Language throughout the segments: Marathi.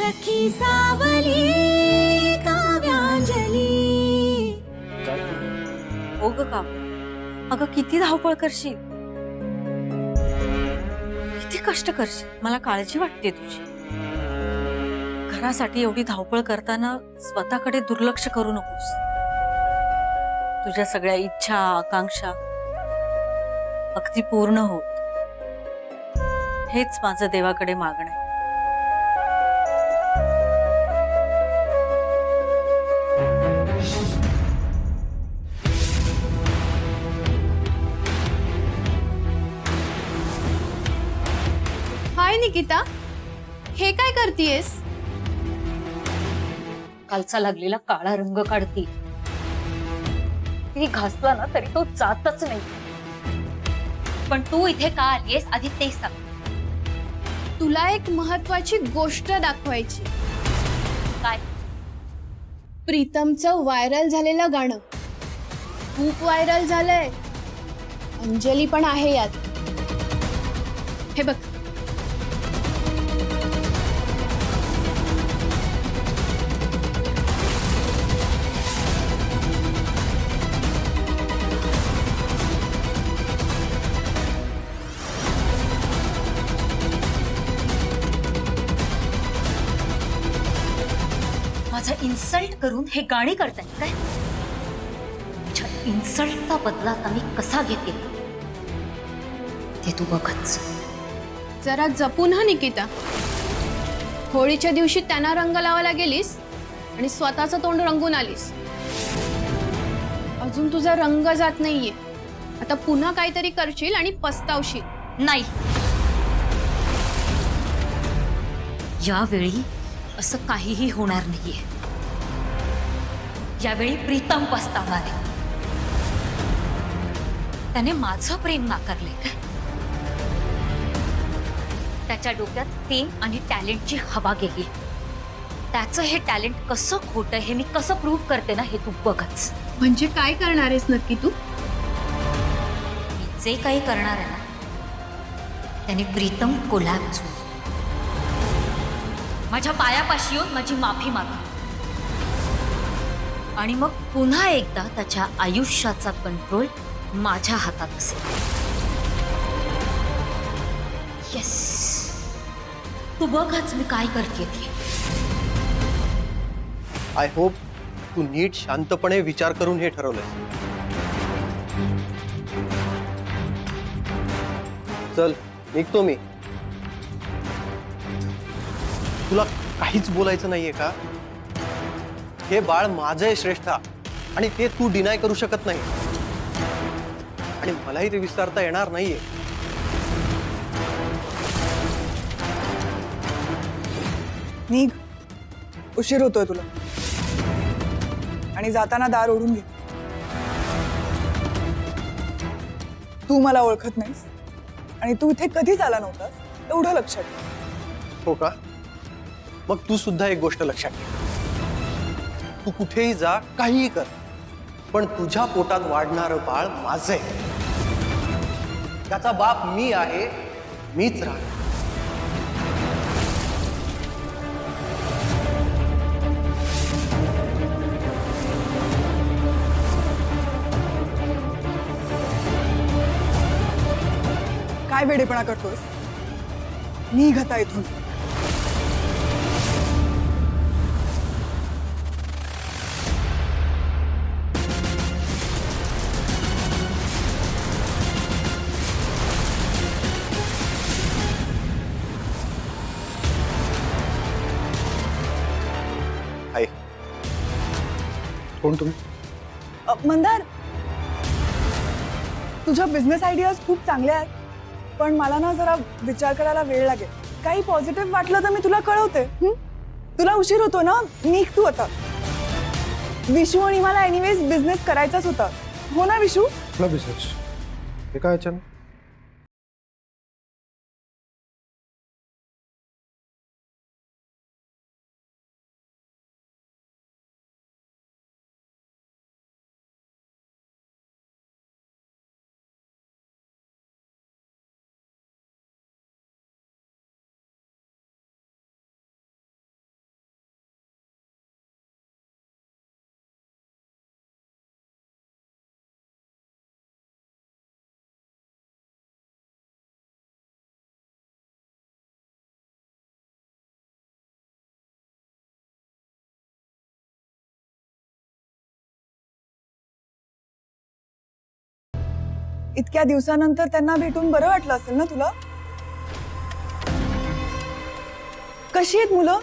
सखी सावली काव्यांजली. हो ग काव्य, अगं किती धावपळ करशील, किती कष्ट करशील, मला काळजी वाटते तुझी. घरासाठी एवढी धावपळ करताना स्वतःकडे दुर्लक्ष करू नकोस. तुझ्या सगळ्या इच्छा आकांक्षा अगदी पूर्ण होत, हेच माझं देवाकडे मागणं आहे. हाय निकिता, हे काय करतीयेस? कालचा लागलेला काळा रंग काढती. ती घासला ना तरी तो जातच नाही. पण तू इथे का आलीयस आधी ते सांग. तुला एक महत्वाची गोष्ट दाखवायची. काय? प्रीतमचं व्हायरल झालेलं गाणं खूप व्हायरल झालंय. अंजली पण आहे यात. हे बघ. माझा इन्सल्ट करून हे गाणी करताय काय? तुझ्या इन्सल्टचा बदला आता मी कसा घेते ते तू बघच. जरा जपून हा निकिता. होळीच्या दिवशी त्यांना रंग लावायला गेलीस आणि स्वतःचं तोंड रंगून आलीस. अजून तुझा रंग जात नाहीये. आता पुन्हा काहीतरी करशील आणि पस्तावशील. नाही, यावेळी असं काहीही होणार नाहीये. यावेळी प्रीतम पस्तावणार आहे. त्याने माझं प्रेम नाकारलंय काय? त्याच्या डोक्यात फेम आणि टॅलेंटची हवा गेली. त्याचं हे टॅलेंट कसं खोटं हे मी कसं प्रूव्ह करते ना हे तू बघच. म्हणजे काय करणार आहेस नक्की तू? मी जे काही करणार आहे ना त्याने प्रीतम कोलॅप्स होईल. माझ्या पायापाशी येऊन माझी माफी मागा आणि मग पुन्हा एकदा त्याच्या आयुष्याचा कंट्रोल माझ्या हातात असेल. येस, तू बघच मी काय करते ते. आय होप तू नीट शांतपणे विचार करून हे ठरवलंय. चल निघतो मी. तुला काहीच बोलायचं नाहीये का? हे बाळ माझं आहे श्रेष्ठा आणि ते तू डिनाय करू शकत नाही आणि मलाही ते विसरता येणार नाहीये. निघ, उशीर होतोय तुला. आणि जाताना दार ओढून घे. तू मला ओळखत नाहीस आणि तू इथे कधीच आला नव्हतास एवढं लक्षात ठेव. हो का? मग तू सुद्धा एक गोष्ट लक्षात ठेव. तू कुठेही जा, काहीही कर, पण तुझ्या पोटात वाढणारं बाळ माझं आहे. त्याचा बाप मी आहे, मीच राहणार. काय वेडेपणा करतोस? निघ आता इथून. आई, कोण तुम्ही? मंदार, तुझ्या बिझनेस आयडियाज खूप चांगल्या आहेत, पण मला ना जरा विचार करायला वेळ लागेल. काही पॉझिटिव्ह वाटलं तर मी तुला कळवते. तुला उशीर होतो ना, निघ तू आता. विशू आणि मला एनिवेज बिझनेस करायचाच होता, हो ना विशू? बिझनेस हे काय अचानक? इतक्या दिवसानंतर त्यांना भेटून बरं वाटलं असेल ना तुला? कशी आहेत मुलं?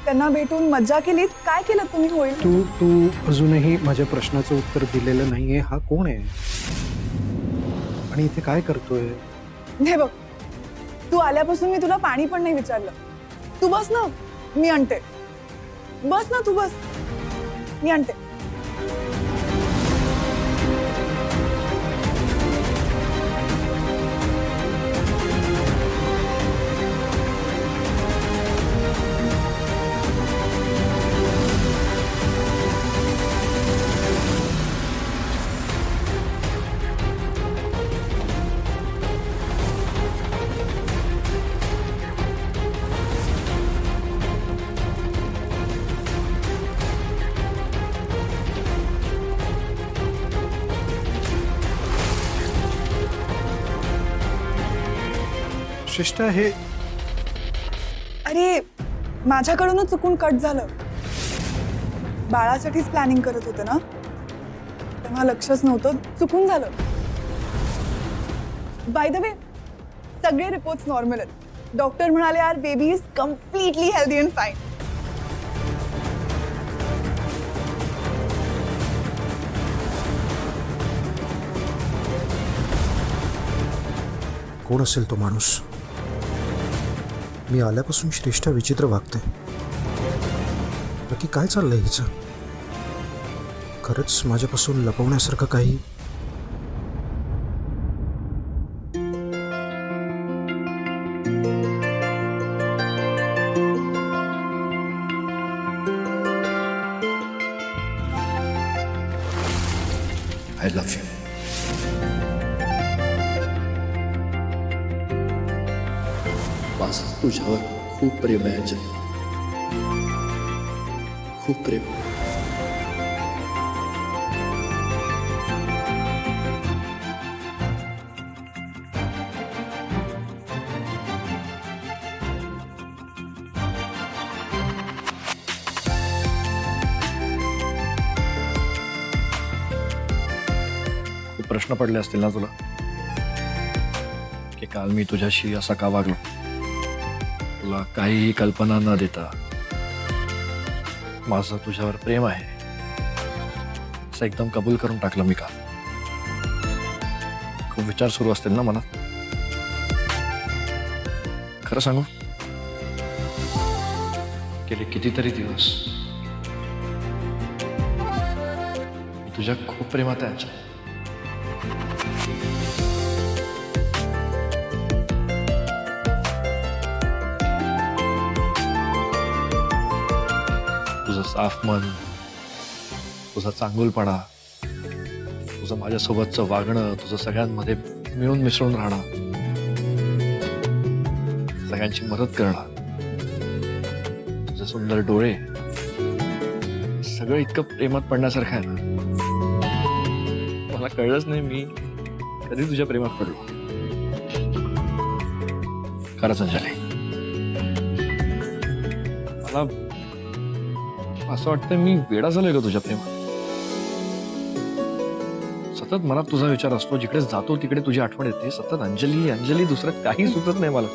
त्यांना भेटून मज्जा केलीत? काय केलं तुम्ही होईल? तू अजूनही माझ्या प्रश्नाचं उत्तर दिलेलं नाहीये. हा कोण आहे आणि इथे काय करतोय? हे बघ, तू आल्यापासून मी तुला पाणी पण नाही विचारलं. तू बस ना, मी आणते. बस ना, तू बस, मी आणते. शिष्ट हे अरे, माझ्याकडूनच चुकून कट झालं. बाळासाठीच प्लॅनिंग करत होते ना, तेव्हा लक्षच नव्हतं, चुकून झालं. बाय द वे, सगळे रिपोर्ट्स नॉर्मल आहेत. डॉक्टर म्हणाले our baby is completely healthy and fine. कोण असेल तो माणूस? मी आल्यापासून श्रेष्ठा विचित्र वागते. नक्की काय चाललंय हिचं? खरंच माझ्यापासून लपवण्यासारखं काही? I love you. माझं तुझ्यावर खूप प्रेम आहे अंजली, खूप प्रेम. खूप प्रश्न पडले असतील ना तुला की काल मी तुझ्याशी असा का वागलो. तुला काहीही कल्पना न देता माझं तुझ्यावर प्रेम आहे असं एकदम कबूल करून टाकलं मी का. खूप विचार सुरू असतील ना मनात. खरं सांगू, गेले कितीतरी दिवस मी तुझ्या खूप प्रेमात आहे अंजली. तुझं साफ मन, तुझा चांगुलपणा, तुझं माझ्यासोबतचं वागणं, तुझं सगळ्यांमध्ये मिळून मिसळून राहणं, सगळ्यांची मदत करणं, तुझे सुंदर डोळे, सगळं इतकं प्रेमात पडण्यासारखं आहे ना. मला कळलंच नाही मी कधी तुझ्या प्रेमात पडलो. खरंच अंजली, मला असं वाटतं मी वेडा झालोय का तुझ्या प्रेमात. सतत मनात तुझा विचार असतो, जिकडे जातो तिकडे तुझी आठवण येते. सतत अंजली अंजली, दुसरं काही सुचत नाही मला.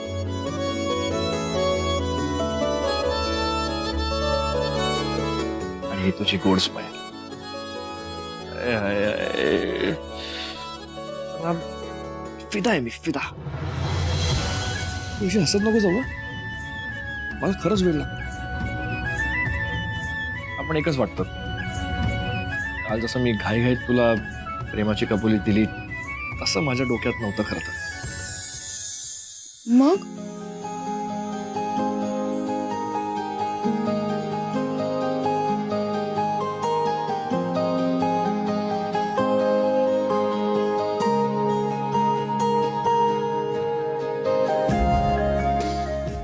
आणि ही तुझी गोड स्माईल. फिदा आहे मी, फिदा. तुझी हसत नको जाऊ, मला खरंच वेळ लागतो. आपण एकच वाटतं. काल जसं मी घाईघाईत तुला प्रेमाची कबुली दिली तसं माझ्या डोक्यात नव्हतं खरं तर. मग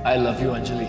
आय लव्ह यू अंजली.